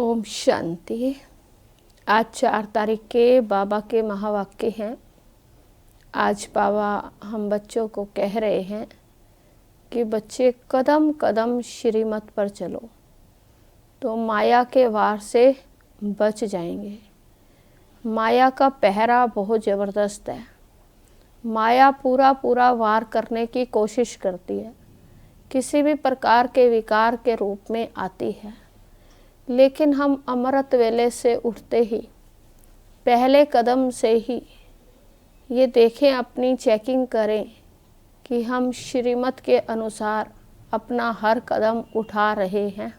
ओम शांति। आज 4 तारीख के बाबा के महावाक्य हैं। आज बाबा हम बच्चों को कह रहे हैं कि बच्चे कदम कदम श्रीमत पर चलो तो माया के वार से बच जाएंगे। माया का पहरा बहुत ज़बरदस्त है। माया पूरा वार करने की कोशिश करती है, किसी भी प्रकार के विकार के रूप में आती है। लेकिन हम अमृत वेले से उठते ही पहले कदम से ही ये देखें, अपनी चेकिंग करें कि हम श्रीमत के अनुसार अपना हर कदम उठा रहे हैं।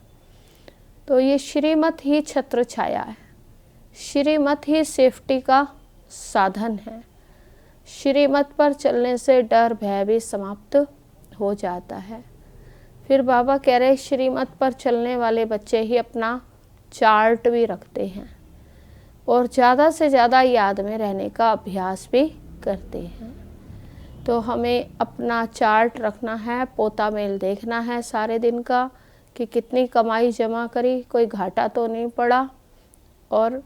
तो ये श्रीमत ही छत्र छाया है, श्रीमत ही सेफ्टी का साधन है। श्रीमत पर चलने से डर भय भी समाप्त हो जाता है। फिर बाबा कह रहे श्रीमत पर चलने वाले बच्चे ही अपना चार्ट भी रखते हैं और ज़्यादा से ज़्यादा याद में रहने का अभ्यास भी करते हैं। तो हमें अपना चार्ट रखना है, पोता मेल देखना है सारे दिन का कि कितनी कमाई जमा करी, कोई घाटा तो नहीं पड़ा। और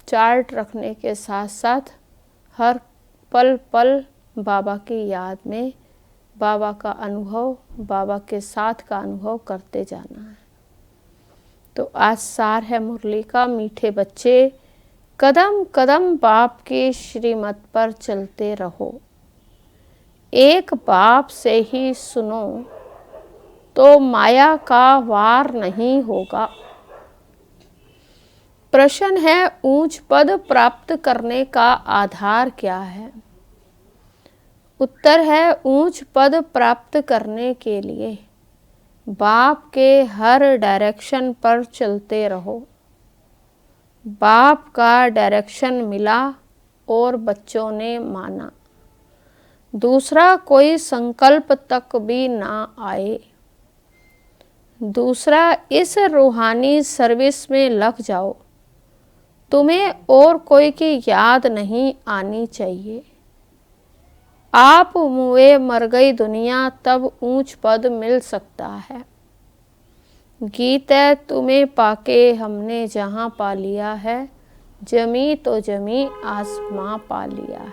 चार्ट रखने के साथ साथ हर पल पल बाबा की याद में बाबा का अनुभव, बाबा के साथ का अनुभव करते जाना है। तो आज सार है मुरली का, मीठे बच्चे कदम कदम बाप की श्रीमत पर चलते रहो। एक बाप से ही सुनो तो माया का वार नहीं होगा। प्रश्न है, ऊंच पद प्राप्त करने का आधार क्या है? उत्तर है, ऊंच पद प्राप्त करने के लिए बाप के हर डायरेक्शन पर चलते रहो। बाप का डायरेक्शन मिला और बच्चों ने माना, दूसरा कोई संकल्प तक भी ना आए। दूसरा, इस रूहानी सर्विस में लग जाओ, तुम्हें और कोई की याद नहीं आनी चाहिए। आप मुए मर गई दुनिया तब ऊंच पद मिल सकता है। गीत है, तुम्हें पाके हमने जहां पा लिया है, जमी तो जमी आसमां पा लिया है।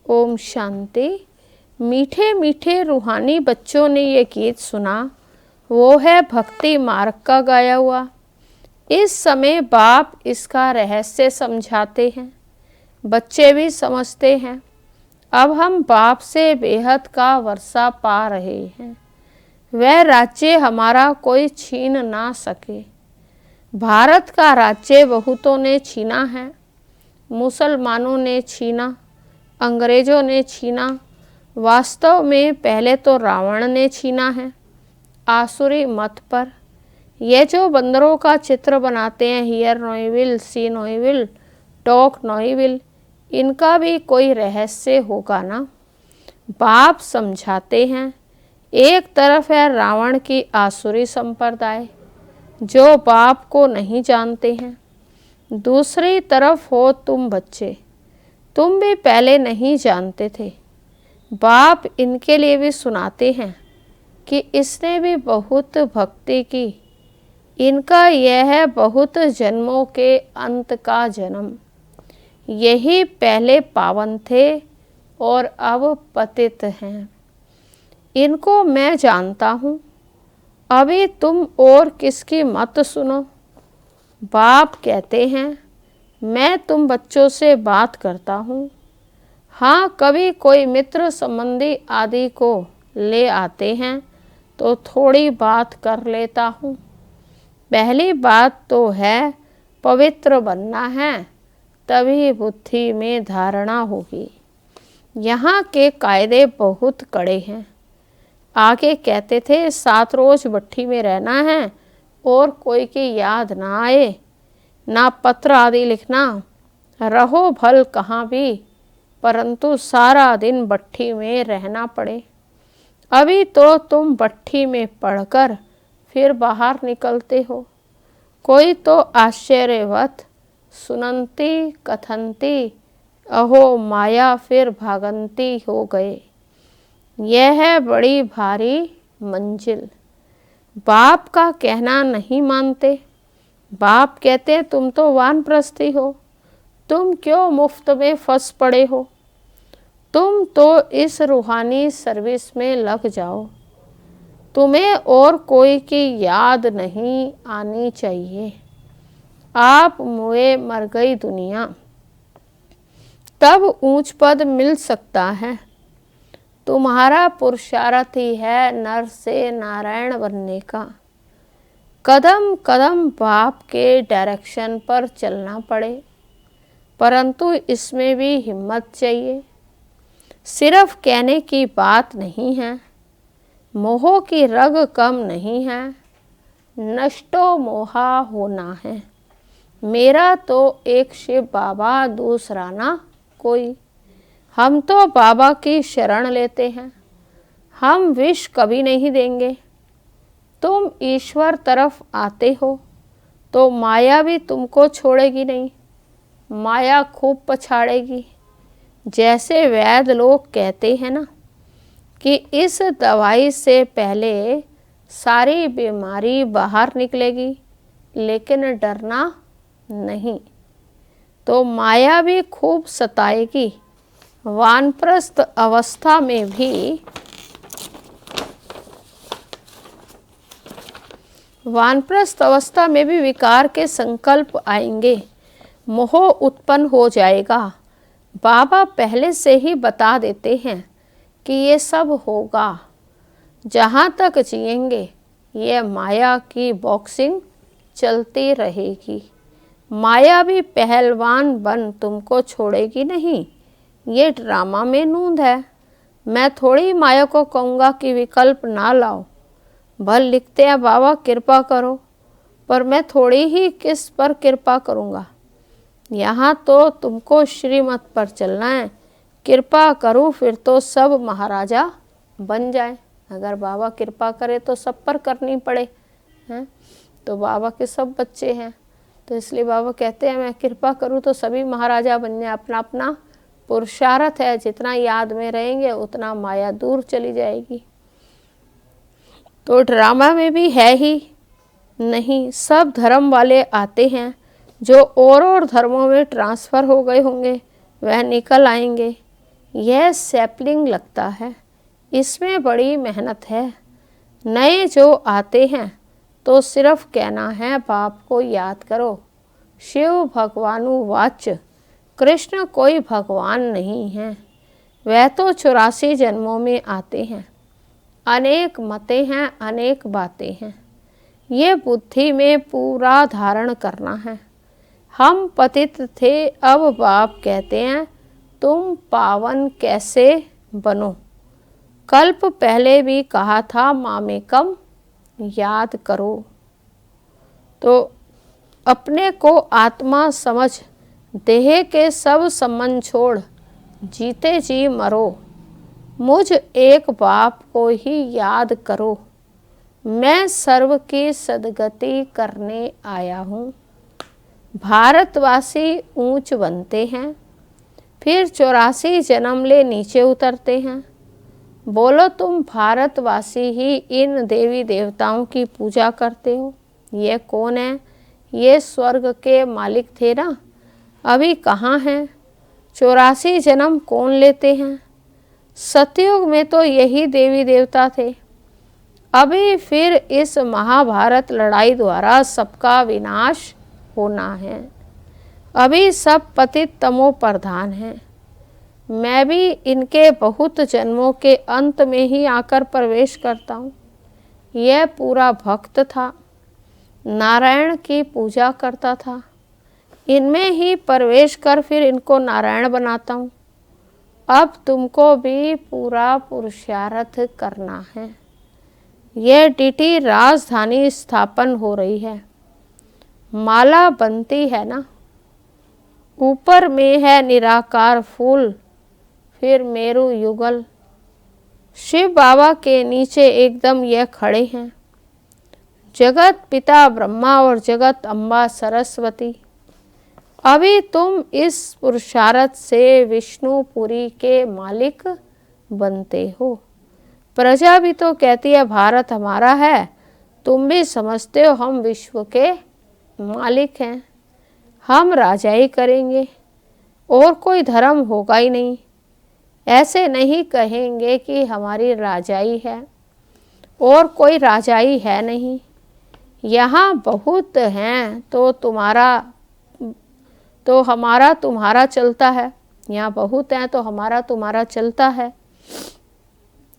ओम शांति। मीठे मीठे रूहानी बच्चों ने ये गीत सुना, वो है भक्ति मार्ग का गाया हुआ। इस समय बाप इसका रहस्य समझाते हैं, बच्चे भी समझते हैं। अब हम बाप से बेहद का वर्षा पा रहे हैं, वह राज्य हमारा कोई छीन ना सके। भारत का राज्य बहुतों ने छीना है, मुसलमानों ने छीना, अंग्रेजों ने छीना। वास्तव में पहले तो रावण ने छीना है आसुरी मत पर। ये जो बंदरों का चित्र बनाते हैं, hear no evil, see no evil, talk no evil, इनका भी कोई रहस्य होगा ना। बाप समझाते हैं, एक तरफ है रावण की आसुरी संप्रदाय जो बाप को नहीं जानते हैं, दूसरी तरफ हो तुम बच्चे, तुम भी पहले नहीं जानते थे। बाप इनके लिए भी सुनाते हैं कि इसने भी बहुत भक्ति की, इनका यह है बहुत जन्मों के अंत का जन्म। यही पहले पावन थे और अब पतित हैं। इनको मैं जानता हूँ, अभी तुम और किसकी मत सुनो। बाप कहते हैं, मैं तुम बच्चों से बात करता हूँ। हाँ, कभी कोई मित्र संबंधी आदि को ले आते हैं तो थोड़ी बात कर लेता हूँ। पहली बात तो है पवित्र बनना है, तभी बुद्धि में धारणा होगी। यहाँ के कायदे बहुत कड़े हैं। आगे कहते थे 7 रोज भट्ठी में रहना है और कोई की याद ना आए, ना पत्र आदि लिखना, रहो भल कहाँ भी, परंतु सारा दिन भट्ठी में रहना पड़े। अभी तो तुम भट्ठी में पढ़कर फिर बाहर निकलते हो। कोई तो आश्चर्यवत सुनंती कथंती, अहो माया फिर भागंती हो गए। यह है बड़ी भारी मंजिल। बाप का कहना नहीं मानते, बाप कहते हैं तुम तो वानप्रस्थी हो, तुम क्यों मुफ्त में फंस पड़े हो, तुम तो इस रूहानी सर्विस में लग जाओ, तुम्हें और कोई की याद नहीं आनी चाहिए। आप मुए मर गई दुनिया, तब ऊंच पद मिल सकता है। तुम्हारा पुरुषार्थ ही है नर से नारायण बनने का। कदम कदम बाप के डायरेक्शन पर चलना पड़े, परंतु इसमें भी हिम्मत चाहिए। सिर्फ कहने की बात नहीं है, मोह की रग कम नहीं है, नष्टो मोहा होना है। मेरा तो एक शिव बाबा, दूसरा ना कोई। हम तो बाबा की शरण लेते हैं, हम विष कभी नहीं देंगे। तुम ईश्वर तरफ आते हो तो माया भी तुमको छोड़ेगी नहीं, माया खूब पछाड़ेगी। जैसे वैद्य लोग कहते हैं ना कि इस दवाई से पहले सारी बीमारी बाहर निकलेगी, लेकिन डरना नहीं। तो माया भी खूब सताएगी। वानप्रस्थ अवस्था में भी विकार के संकल्प आएंगे, मोह उत्पन्न हो जाएगा। बाबा पहले से ही बता देते हैं कि ये सब होगा। जहाँ तक जिएंगे ये माया की बॉक्सिंग चलती रहेगी। माया भी पहलवान बन तुमको छोड़ेगी नहीं। ये ड्रामा में नूंद है। मैं थोड़ी माया को कहूँगा कि विकल्प ना लाओ। भल लिखते हैं बाबा कृपा करो, पर मैं थोड़ी ही किस पर कृपा करूँगा। यहाँ तो तुमको श्रीमत पर चलना है। कृपा करूँ फिर तो सब महाराजा बन जाए। अगर बाबा कृपा करे तो सब पर करनी पड़े हैं, तो बाबा के सब बच्चे हैं, तो इसलिए बाबा कहते हैं मैं कृपा करूँ तो सभी महाराजा बन जाए। अपना अपना पुरुषार्थ है, जितना याद में रहेंगे उतना माया दूर चली जाएगी। तो ड्रामा में भी है ही नहीं। सब धर्म वाले आते हैं, जो और धर्मों में ट्रांसफ़र हो गए होंगे वह निकल आएंगे। यह सैपलिंग लगता है, इसमें बड़ी मेहनत है। नए जो आते हैं तो सिर्फ कहना है बाप को याद करो। शिव भगवानु वाच्य, कृष्ण कोई भगवान नहीं है, वह तो 84 जन्मों में आते हैं। अनेक मतें हैं, अनेक बातें हैं, ये बुद्धि में पूरा धारण करना है। हम पतित थे, अब बाप कहते हैं तुम पावन कैसे बनो। कल्प पहले भी कहा था मामेकम याद करो। तो अपने को आत्मा समझ देह के सब संबंध छोड़ जीते जी मरो। मुझ एक बाप को ही याद करो। मैं सर्व की सदगति करने आया हूँ। भारतवासी ऊंच बनते हैं, फिर 84 जन्म ले नीचे उतरते हैं। बोलो तुम भारतवासी ही इन देवी देवताओं की पूजा करते हो। ये कौन है? ये स्वर्ग के मालिक थे ना, अभी कहाँ हैं? 84 जन्म कौन लेते हैं? सतयुग में तो यही देवी देवता थे। अभी फिर इस महाभारत लड़ाई द्वारा सबका विनाश होना है। अभी सब पतित तमो प्रधान हैं। मैं भी इनके बहुत जन्मों के अंत में ही आकर प्रवेश करता हूँ। यह पूरा भक्त था, नारायण की पूजा करता था। इनमें ही प्रवेश कर फिर इनको नारायण बनाता हूँ। अब तुमको भी पूरा पुरुषार्थ करना है। यह डीटी राजधानी स्थापन हो रही है। माला बनती है ना, ऊपर में है निराकार फूल, फिर मेरु युगल। शिव बाबा के नीचे एकदम यह खड़े हैं, जगत पिता ब्रह्मा और जगत अम्बा सरस्वती। अभी तुम इस पुरुषार्थ से विष्णुपुरी के मालिक बनते हो। प्रजा भी तो कहती है भारत हमारा है, तुम भी समझते हो हम विश्व के मालिक हैं, हम राजाई करेंगे और कोई धर्म होगा ही नहीं। ऐसे नहीं कहेंगे कि हमारी राजाई है और कोई राजाई है नहीं। यहाँ बहुत हैं तो हमारा तुम्हारा चलता है। यहाँ बहुत हैं तो हमारा तुम्हारा चलता है।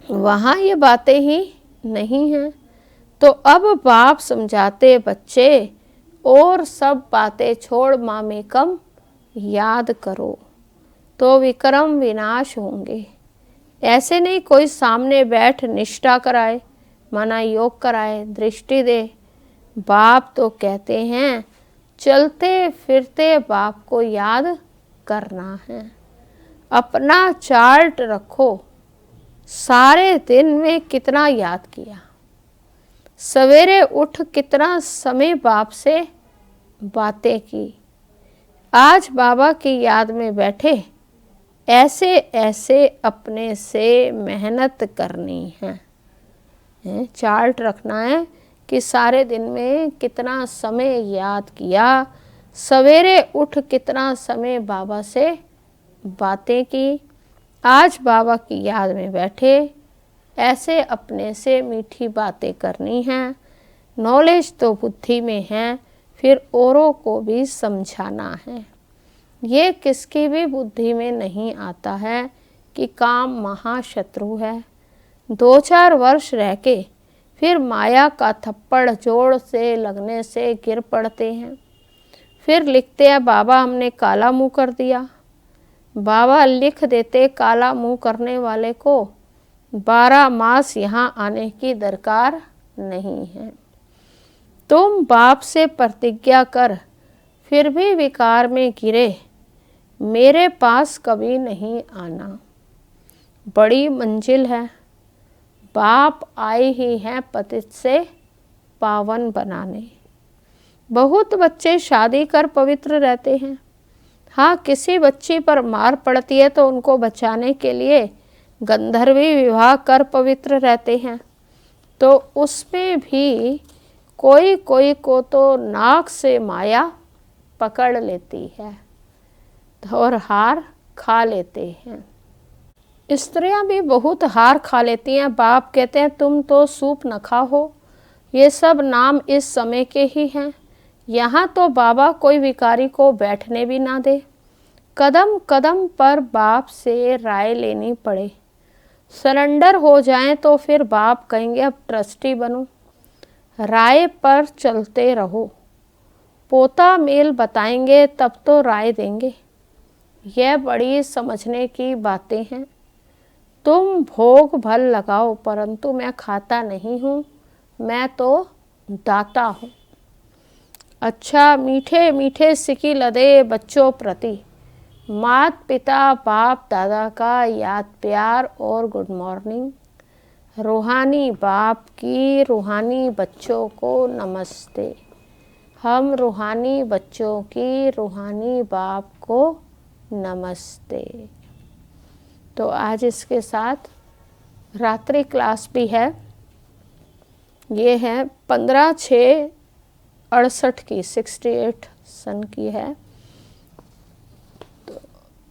वहाँ ये बातें ही नहीं हैं। तो अब बाप समझाते बच्चे, और सब बातें छोड़ मामेकम याद करो तो विक्रम विनाश होंगे। ऐसे नहीं कोई सामने बैठ निष्ठा कराए, माना योग कराए, दृष्टि दे। बाप तो कहते हैं चलते फिरते बाप को याद करना है। अपना चार्ट रखो, सारे दिन में कितना याद किया, सवेरे उठ कितना समय बाप से बातें की, आज बाबा की याद में बैठे, ऐसे ऐसे अपने से मेहनत करनी है। चार्ट रखना है कि सारे दिन में कितना समय याद किया, सवेरे उठ कितना समय बाबा से बातें की, आज बाबा की याद में बैठे, ऐसे अपने से मीठी बातें करनी हैं। नॉलेज तो बुद्धि में है, फिर औरों को भी समझाना है। ये किसकी भी बुद्धि में नहीं आता है कि काम महाशत्रु है। 2-4 वर्ष रह के फिर माया का थप्पड़ जोड़ से लगने से गिर पड़ते हैं। फिर लिखते हैं बाबा हमने काला मुंह कर दिया। बाबा लिख देते काला मुंह करने वाले को 12 मास यहाँ आने की दरकार नहीं है। तुम बाप से प्रतिज्ञा कर फिर भी विकार में गिरे, मेरे पास कभी नहीं आना। बड़ी मंजिल है, बाप आए ही हैं पतित से पावन बनाने। बहुत बच्चे शादी कर पवित्र रहते हैं। हाँ, किसी बच्ची पर मार पड़ती है तो उनको बचाने के लिए गंधर्वी विवाह कर पवित्र रहते हैं। तो उसमें भी कोई कोई को तो नाक से माया पकड़ लेती है और हार खा लेते हैं। स्त्रियां भी बहुत हार खा लेती हैं। बाप कहते हैं तुम तो सूप न खाओ, ये सब नाम इस समय के ही हैं। यहाँ तो बाबा कोई विकारी को बैठने भी ना दे। कदम कदम पर बाप से राय लेनी पड़े। सरेंडर हो जाएं तो फिर बाप कहेंगे अब ट्रस्टी बनो। राय पर चलते रहो, पोता मेल बताएंगे तब तो राय देंगे। यह बड़ी समझने की बातें हैं। तुम भोग भल लगाओ, परंतु मैं खाता नहीं हूँ, मैं तो दाता हूँ। अच्छा, मीठे मीठे सिकी लदे बच्चों प्रति मात पिता बाप दादा का याद प्यार और गुड मॉर्निंग। रूहानी बाप की रूहानी बच्चों को नमस्ते। हम रूहानी बच्चों की रूहानी बाप को नमस्ते। तो आज इसके साथ रात्रि क्लास भी है। ये है 15/6/68 की, 68 सन की है। तो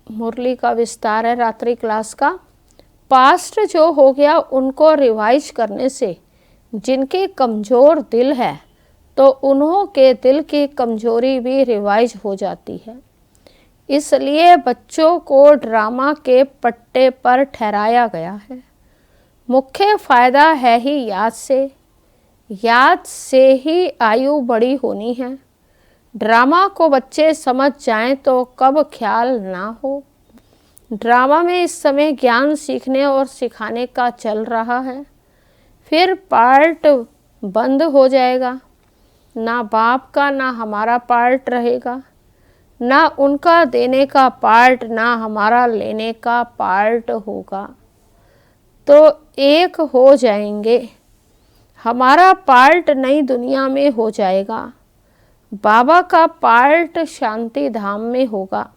मुरली का विस्तार है रात्रि क्लास का। पास्ट जो हो गया उनको रिवाइज करने से जिनके कमज़ोर दिल है तो उन्हों के दिल की कमज़ोरी भी रिवाइज हो जाती है। इसलिए बच्चों को ड्रामा के पट्टे पर ठहराया गया है। मुख्य फ़ायदा है ही याद से ही आयु बड़ी होनी है। ड्रामा को बच्चे समझ जाएं तो कब ख्याल ना हो। ड्रामा में इस समय ज्ञान सीखने और सिखाने का चल रहा है, फिर पार्ट बंद हो जाएगा। ना बाप का ना हमारा पार्ट रहेगा, ना उनका देने का पार्ट ना हमारा लेने का पार्ट होगा। तो एक हो जाएंगे। हमारा पार्ट नई दुनिया में हो जाएगा, बाबा का पार्ट शांति धाम में होगा।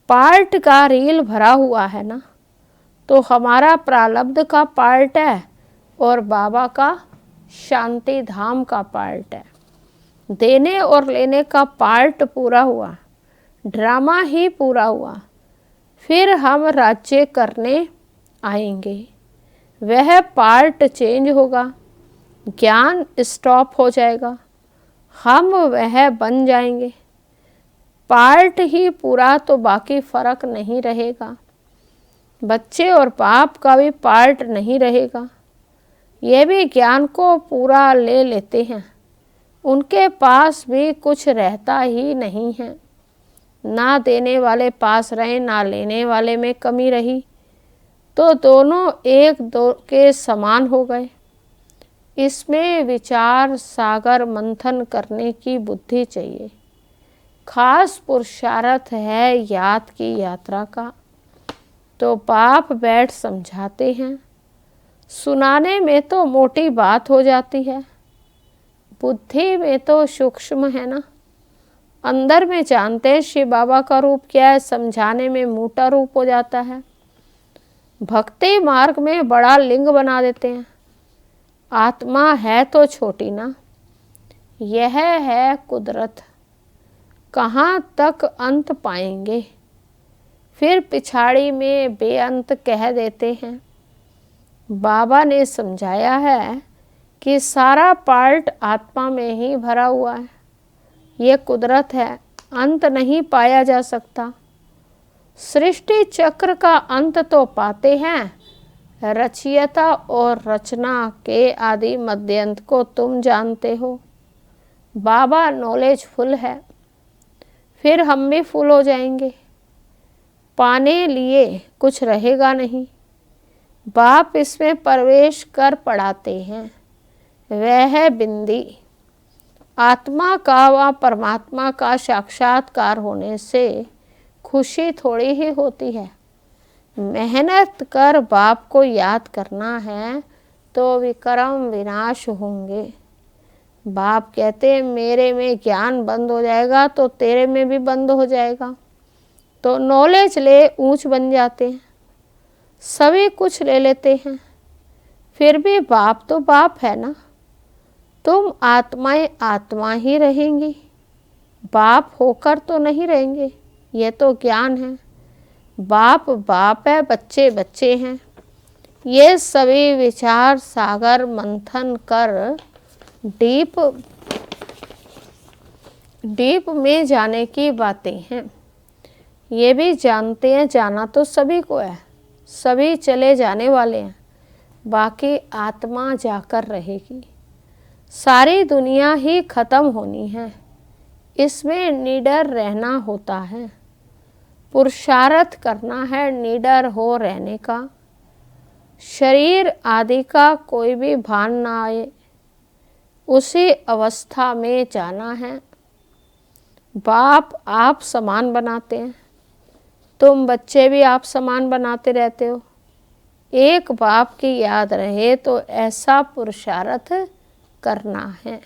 पार्ट का रील भरा हुआ है ना, तो हमारा प्रारब्ध का पार्ट है और बाबा का शांति धाम का पार्ट है। देने और लेने का पार्ट पूरा हुआ, ड्रामा ही पूरा हुआ। फिर हम राज्य करने आएंगे, वह पार्ट चेंज होगा, ज्ञान स्टॉप हो जाएगा, हम वह बन जाएंगे। पार्ट ही पूरा तो बाकी फर्क नहीं रहेगा। बच्चे और बाप का भी पार्ट नहीं रहेगा। ये भी ज्ञान को पूरा ले लेते हैं, उनके पास भी कुछ रहता ही नहीं है। ना देने वाले पास रहे, ना लेने वाले में कमी रही, तो दोनों एक दो के समान हो गए। इसमें विचार सागर मंथन करने की बुद्धि चाहिए। खास पुरुषार्थ है याद की यात्रा का। तो बाप बैठ समझाते हैं, सुनाने में तो मोटी बात हो जाती है, बुद्धि में तो सूक्ष्म है ना। अंदर में जानते हैं शिव बाबा का रूप क्या है, समझाने में मोटा रूप हो जाता है। भक्ति मार्ग में बड़ा लिंग बना देते हैं। आत्मा है तो छोटी ना, यह है कुदरत, कहाँ तक अंत पाएंगे। फिर पिछाड़ी में बेअंत कह देते हैं। बाबा ने समझाया है कि सारा पार्ट आत्मा में ही भरा हुआ है, ये कुदरत है, अंत नहीं पाया जा सकता। सृष्टि चक्र का अंत तो पाते हैं, रचयिता और रचना के आदि मध्यंत को तुम जानते हो। बाबा नॉलेज फुल है, फिर हम भी फुल हो जाएंगे, पाने लिए कुछ रहेगा नहीं। बाप इसमें प्रवेश कर पढ़ाते हैं, वह है बिंदी। आत्मा का व परमात्मा का साक्षात्कार होने से खुशी थोड़ी ही होती है। मेहनत कर बाप को याद करना है तो विक्रम विनाश होंगे। बाप कहते हैं मेरे में ज्ञान बंद हो जाएगा तो तेरे में भी बंद हो जाएगा। तो नॉलेज ले ऊंच बन जाते हैं, सभी कुछ ले लेते हैं, फिर भी बाप तो बाप है ना। तुम आत्माएं आत्मा ही रहेंगी, बाप होकर तो नहीं रहेंगे, यह तो ज्ञान है। बाप बाप है, बच्चे बच्चे हैं। ये सभी विचार सागर मंथन कर डीप में जाने की बातें हैं। ये भी जानते हैं जाना तो सभी को है, सभी चले जाने वाले हैं, बाकी आत्मा जाकर रहेगी। सारी दुनिया ही खत्म होनी है, इसमें निडर रहना होता है। पुरुषार्थ करना है निडर हो रहने का। शरीर आदि का कोई भी भान ना आए, उसी अवस्था में जाना है। बाप आप समान बनाते हैं, तुम बच्चे भी आप समान बनाते रहते हो। एक बाप की याद रहे तो ऐसा पुरुषार्थ करना है,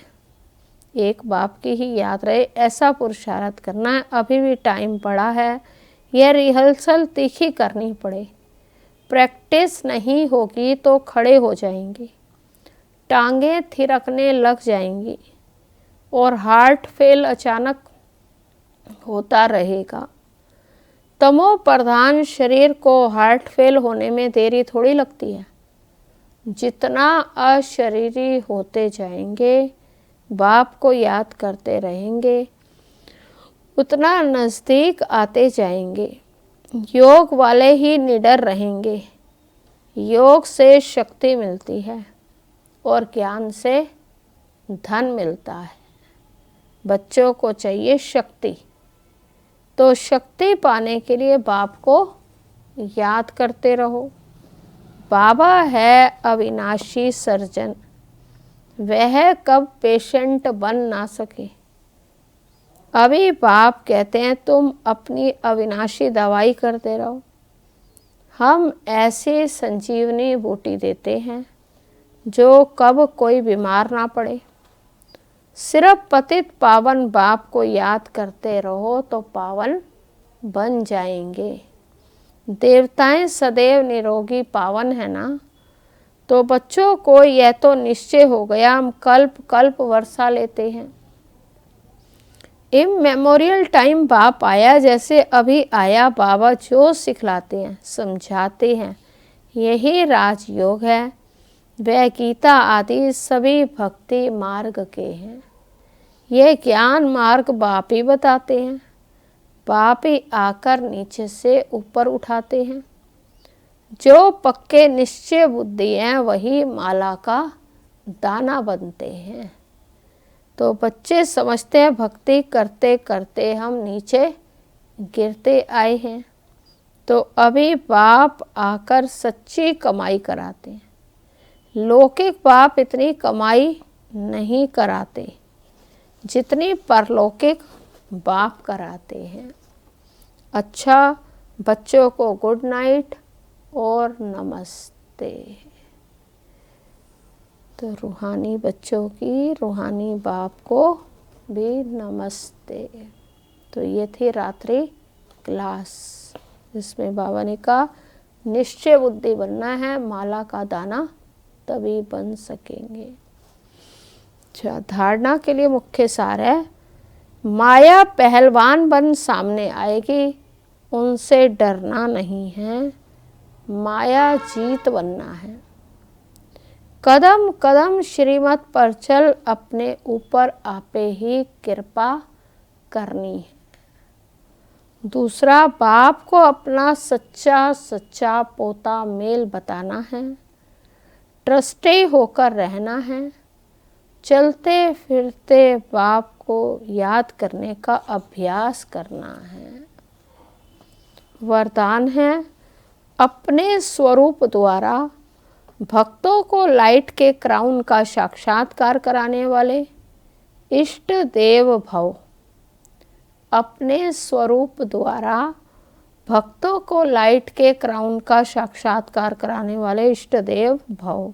एक बाप की ही याद रहे ऐसा पुरुषार्थ करना है। अभी भी टाइम पड़ा है, यह रिहर्सल तीखी करनी पड़े। प्रैक्टिस नहीं होगी तो खड़े हो जाएंगे, टांगें थिरकने लग जाएंगी और हार्ट फेल अचानक होता रहेगा। तमो प्रधान शरीर को हार्ट फेल होने में देरी थोड़ी लगती है। जितना अशरीरी होते जाएंगे, बाप को याद करते रहेंगे, उतना नज़दीक आते जाएंगे। योग वाले ही निडर रहेंगे। योग से शक्ति मिलती है और ज्ञान से धन मिलता है। बच्चों को चाहिए शक्ति, तो शक्ति पाने के लिए बाप को याद करते रहो। बाबा है अविनाशी सर्जन, वह कब पेशेंट बन ना सके। अभी बाप कहते हैं तुम अपनी अविनाशी दवाई करते रहो। हम ऐसे संजीवनी बूटी देते हैं जो कब कोई बीमार ना पड़े। सिर्फ पतित पावन बाप को याद करते रहो तो पावन बन जाएंगे। देवताएं सदैव निरोगी पावन है ना, तो बच्चों को यह तो निश्चय हो गया, हम कल्प कल्प वर्षा लेते हैं। इमेमोरियल टाइम बाप आया जैसे अभी आया बाबा जो सिखलाते हैं समझाते हैं यही राजयोग है। वह गीता आदि सभी भक्ति मार्ग के हैं। ये ज्ञान मार्ग बाप ही बताते हैं। बाप ही आकर नीचे से ऊपर उठाते हैं। जो पक्के निश्चय बुद्धि हैं वही माला का दाना बनते हैं। तो बच्चे समझते हैं भक्ति करते करते हम नीचे गिरते आए हैं। तो अभी बाप आकर सच्ची कमाई कराते हैं। लौकिक बाप इतनी कमाई नहीं कराते जितनी परलौकिक बाप कराते हैं। अच्छा, बच्चों को गुड नाइट और नमस्ते। तो रूहानी बच्चों की रूहानी बाप को भी नमस्ते। तो ये थी रात्रि क्लास जिसमें बाबा ने कहा निश्चय बुद्धि बनना है, माला का दाना तभी बन सकेंगे। अच्छा, धारणा के लिए मुख्य सार है माया पहलवान बन सामने आएगी, उनसे डरना नहीं है, माया जीत बनना है। कदम कदम श्रीमत पर चल, अपने ऊपर आपे ही कृपा करनी है। दूसरा, बाप को अपना सच्चा सच्चा पोता मेल बताना है, ट्रस्टी होकर रहना है, चलते फिरते बाप को याद करने का अभ्यास करना है। वरदान है अपने स्वरूप द्वारा भक्तों को लाइट के क्राउन का साक्षात्कार कराने वाले इष्ट देव भव। अपने स्वरूप द्वारा भक्तों को लाइट के क्राउन का साक्षात्कार कराने वाले इष्ट देव भव।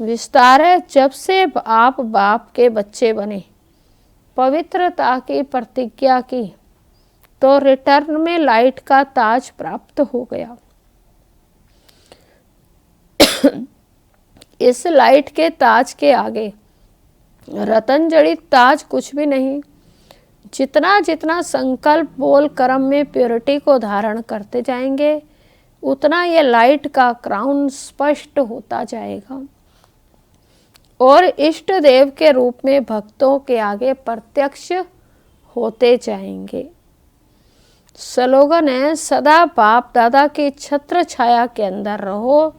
विस्तार है जब से आप बाप के बच्चे बने, पवित्रता की प्रतिज्ञा की, तो रिटर्न में लाइट का ताज प्राप्त हो गया। इस लाइट के ताज के आगे रतन जड़ित ताज कुछ भी नहीं। जितना जितना संकल्प बोल कर्म में प्योरिटी को धारण करते जाएंगे उतना ये लाइट का क्राउन स्पष्ट होता जाएगा और इष्ट देव के रूप में भक्तों के आगे प्रत्यक्ष होते जाएंगे। स्लोगन है सदा बाप दादा की छत्र छाया के अंदर रहो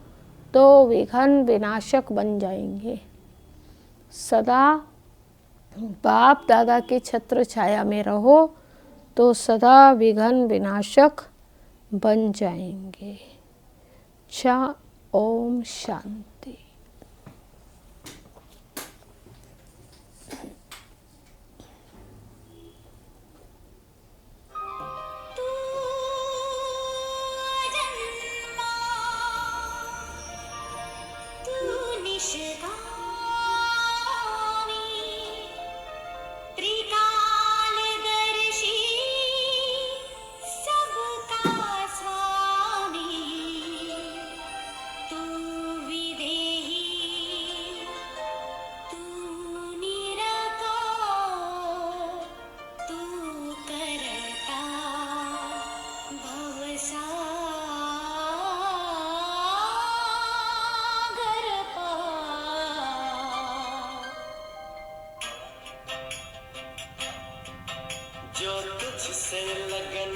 तो विघ्न विनाशक बन जाएंगे। सदा बाप दादा की छत्र छाया में रहो तो सदा विघ्न विनाशक बन जाएंगे। अच्छा, ओम शांति। जो तुझसे लगन